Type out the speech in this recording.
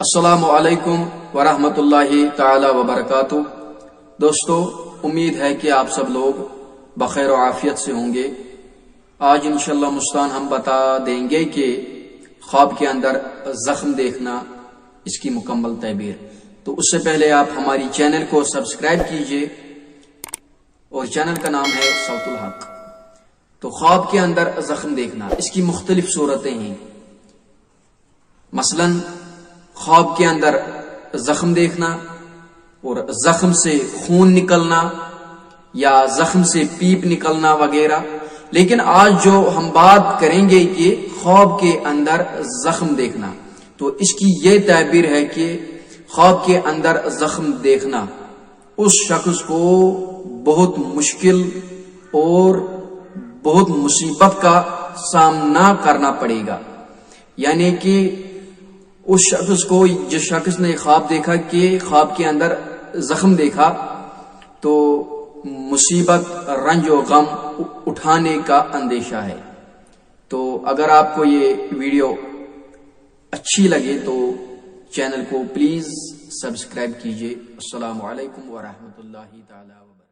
السلام علیکم ورحمۃ اللہ تعالی وبرکاتہ۔ دوستو، امید ہے کہ آپ سب لوگ بخیر و عافیت سے ہوں گے۔ آج انشاءاللہ مستعان ہم بتا دیں گے کہ خواب کے اندر زخم دیکھنا، اس کی مکمل تعبیر۔ تو اس سے پہلے آپ ہماری چینل کو سبسکرائب کیجئے، اور چینل کا نام ہے صوت الحق۔ تو خواب کے اندر زخم دیکھنا، اس کی مختلف صورتیں ہیں۔ مثلا خواب کے اندر زخم دیکھنا اور زخم سے خون نکلنا یا زخم سے پیپ نکلنا وغیرہ۔ لیکن آج جو ہم بات کریں گے کہ خواب کے اندر زخم دیکھنا، تو اس کی یہ تعبیر ہے کہ خواب کے اندر زخم دیکھنا اس شخص کو بہت مشکل اور بہت مصیبت کا سامنا کرنا پڑے گا۔ یعنی کہ اس شخص کو، جس شخص نے خواب دیکھا کہ خواب کے اندر زخم دیکھا، تو مصیبت، رنج و غم اٹھانے کا اندیشہ ہے۔ تو اگر آپ کو یہ ویڈیو اچھی لگے تو چینل کو پلیز سبسکرائب کیجئے۔ السلام علیکم ورحمۃ اللہ تعالی وبرکاتہ۔